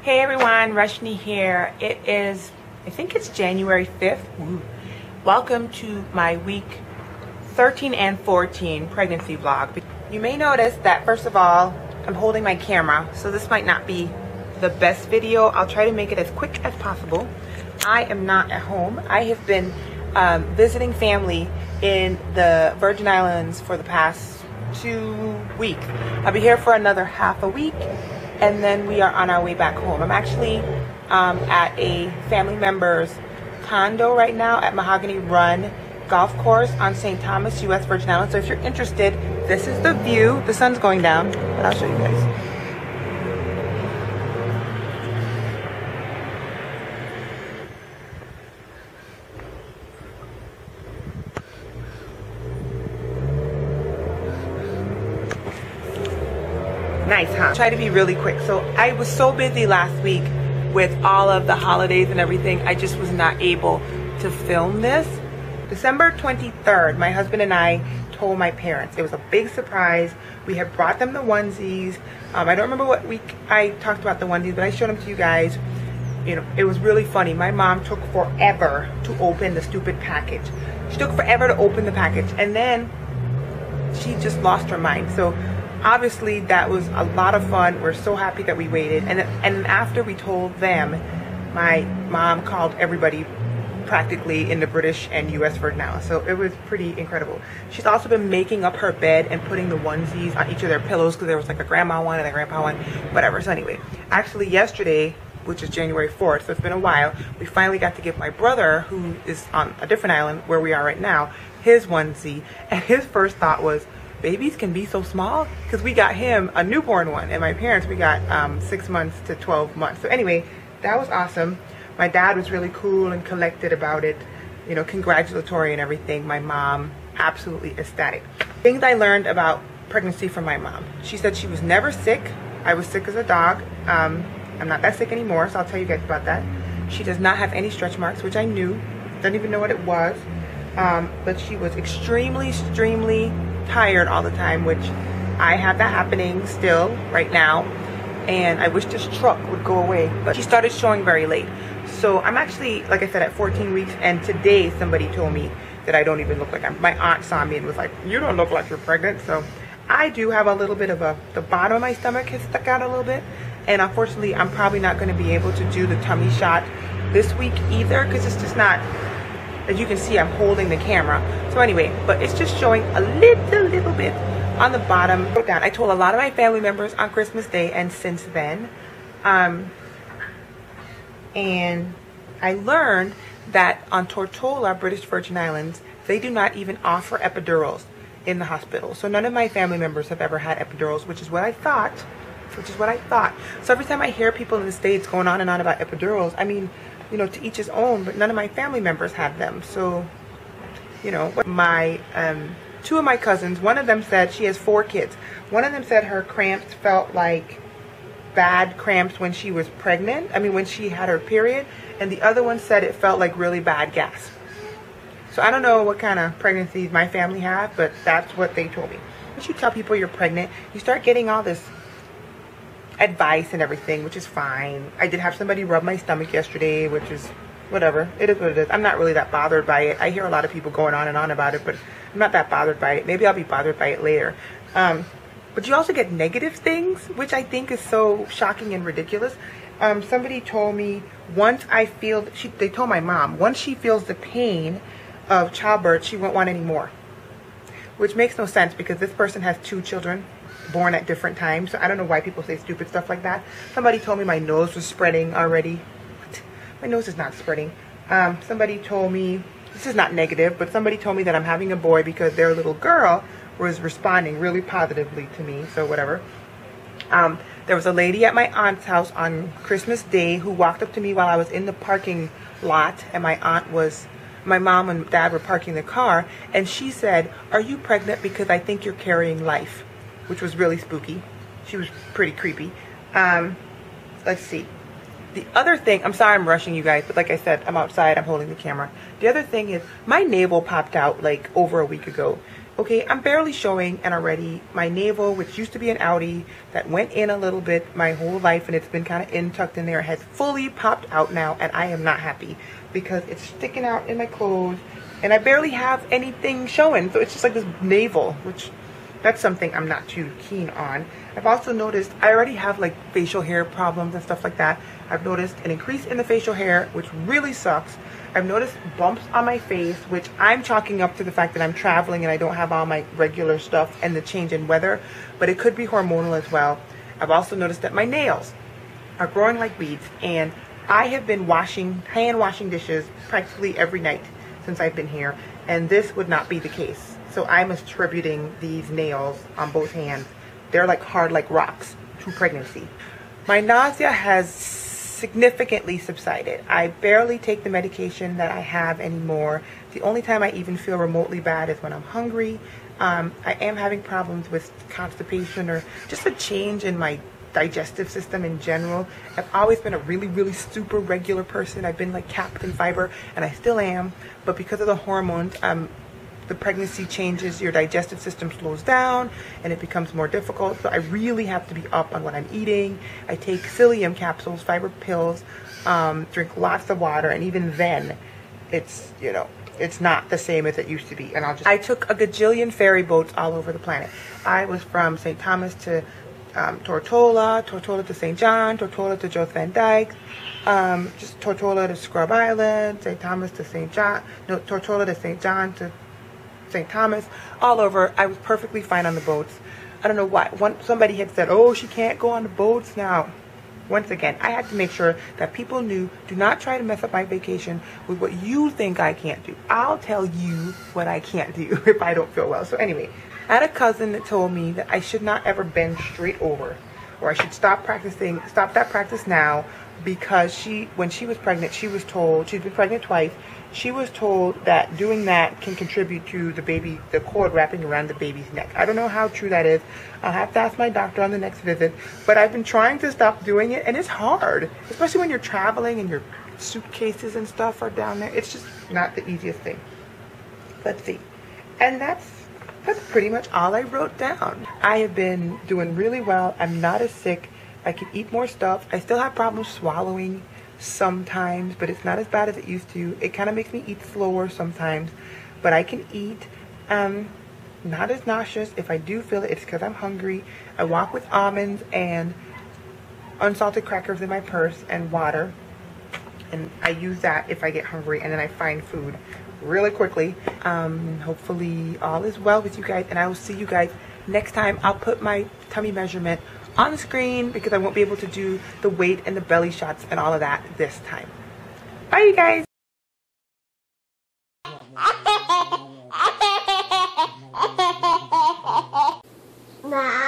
Hey everyone, Rashni here. It is, I think it's January 5th. Ooh. Welcome to my week 13 and 14 pregnancy vlog. You may notice that first of all, I'm holding my camera, so this might not be the best video. I'll try to make it as quick as possible. I am not at home. I have been visiting family in the Virgin Islands for the past 2 weeks. I'll be here for another half a week, and then we are on our way back home. I'm actually at a family member's condo right now at Mahogany Run Golf Course on St. Thomas, U.S. Virgin Islands. So if you're interested, this is the view. The sun's going down, but I'll show you guys. Nice, huh? Try to be really quick. So I was so busy last week with all of the holidays and everything, I just was not able to film this. December 23rd, my husband and I told my parents. It was a big surprise. We had brought them the onesies. I don't remember what week I talked about the onesies, but I showed them to you guys. You know, it was really funny. My mom took forever to open the stupid package. She took forever to open the package, and then she just lost her mind. So obviously that was a lot of fun. We're so happy that we waited, and after we told them, my mom called everybody practically in the British and US Virgin Islands. So it was pretty incredible. She's also been making up her bed and putting the onesies on each of their pillows, because there was like a grandma one and a grandpa one, whatever. So anyway, actually yesterday, which is January 4th, so it's been a while, we finally got to give my brother, who is on a different island where we are right now, his onesie. And his first thought was, babies can be so small? Because we got him a newborn one, and my parents, we got 6 months to 12 months. So anyway, that was awesome. My dad was really cool and collected about it, you know, congratulatory and everything. My mom, absolutely ecstatic. Things I learned about pregnancy from my mom. She said she was never sick. I was sick as a dog. I'm not that sick anymore, so I'll tell you guys about that. She does not have any stretch marks, which I knew. Didn't even know what it was. But she was extremely tired all the time, which I have that happening still right now, and I wish this truck would go away. But she started showing very late. So I'm actually, like I said, at 14 weeks, and today somebody told me that I don't even look like my aunt saw me and was like, you don't look like you're pregnant. So I do have a little bit of the bottom of my stomach has stuck out a little bit, and unfortunately I'm probably not going to be able to do the tummy shot this week either, because it's just not, as you can see, I'm holding the camera. So anyway, but it's just showing a little bit on the bottom. I told a lot of my family members on Christmas Day and since then. And I learned that on Tortola, British Virgin Islands, they do not even offer epidurals in the hospital. So none of my family members have ever had epidurals, which is what I thought. So every time I hear people in the States going on and on about epidurals, I mean, you know, to each his own, but none of my family members have them. So, you know, my two of my cousins, one of them said, she has 4 kids. One of them said her cramps felt like bad cramps when she was pregnant. I mean, when she had her period. And the other one said it felt like really bad gas. So I don't know what kind of pregnancies my family have, but that's what they told me. Once you tell people you're pregnant, you start getting all this advice and everything, which is fine. I did have somebody rub my stomach yesterday, which is whatever. It is what it is. I'm not really that bothered by it. I hear a lot of people going on and on about it, but I'm not that bothered by it. Maybe I'll be bothered by it later. But you also get negative things, which I think is so shocking and ridiculous. Somebody told me once they told my mom, once she feels the pain of childbirth, she won't want any more. Which makes no sense, because this person has 2 children born at different times. So I don't know why people say stupid stuff like that. Somebody told me my nose was spreading already. My nose is not spreading. Somebody told me, this is not negative, but somebody told me that I'm having a boy because their little girl was responding really positively to me. So whatever. There was a lady at my aunt's house on Christmas Day who walked up to me while I was in the parking lot, and my mom and dad were parking the car, and she said, "Are you pregnant? Because I think you're carrying life," which was really spooky. She was pretty creepy. Let's see. The other thing, I'm sorry I'm rushing you guys, but like I said, I'm outside, I'm holding the camera. The other thing is, my navel popped out like over a week ago. Okay, I'm barely showing, and already my navel, which used to be an outie, that went in a little bit my whole life, and it's been kind of tucked in there, has fully popped out now, and I am not happy because it's sticking out in my clothes, and I barely have anything showing. So it's just like this navel, which that's something I'm not too keen on. I've also noticed I already have like facial hair problems and stuff like that. I've noticed an increase in the facial hair, which really sucks. I've noticed bumps on my face, which I'm chalking up to the fact that I'm traveling and I don't have all my regular stuff and the change in weather, but it could be hormonal as well. I've also noticed that my nails are growing like weeds, and I have been hand washing dishes practically every night since I've been here, and this would not be the case. So I'm attributing these nails on both hands, they're like hard like rocks, to pregnancy. My nausea has significantly subsided. I barely take the medication that I have anymore. The only time I even feel remotely bad is when I'm hungry. I am having problems with constipation or just a change in my digestive system in general. I've always been a really super regular person. I've been like capped in fiber, and I still am, but because of the hormones, the pregnancy changes, your digestive system slows down and it becomes more difficult. So I really have to be up on what I'm eating. I take psyllium capsules, fiber pills, drink lots of water, and even then it's, you know, it's not the same as it used to be. And I took a gajillion ferry boats all over the planet. I was from St. Thomas to Tortola, Tortola to St. John, Tortola to Jos Van Dyke, just Tortola to Scrub Island, St. Thomas to St. John, no, Tortola to St. John to St. Thomas, all over. I was perfectly fine on the boats. I don't know why. Somebody had said, oh, she can't go on the boats now. Once again, I had to make sure that people knew, do not try to mess up my vacation with what you think I can't do. I'll tell you what I can't do if I don't feel well. So anyway, I had a cousin that told me that I should not ever bend straight over, or I should stop that practice now, because when she was pregnant, she was told, she's been pregnant twice, she was told that doing that can contribute to the cord wrapping around the baby's neck. I don't know how true that is. I'll have to ask my doctor on the next visit, but I've been trying to stop doing it, and it's hard, especially when you're traveling and your suitcases and stuff are down there. It's just not the easiest thing. Let's see. And that's pretty much all I wrote down. I have been doing really well. I'm not as sick. I can eat more stuff. I still have problems swallowing sometimes, but it's not as bad as it used to. It kind of makes me eat slower sometimes, but I can eat. Not as nauseous. If I do feel it, it's because I'm hungry. I walk with almonds and unsalted crackers in my purse and water, and I use that if I get hungry, and then I find food really quickly. Hopefully all is well with you guys, and I will see you guys next time. I'll put my tummy measurement on the screen because I won't be able to do the weight and the belly shots and all of that this time. Bye, you guys. Bye.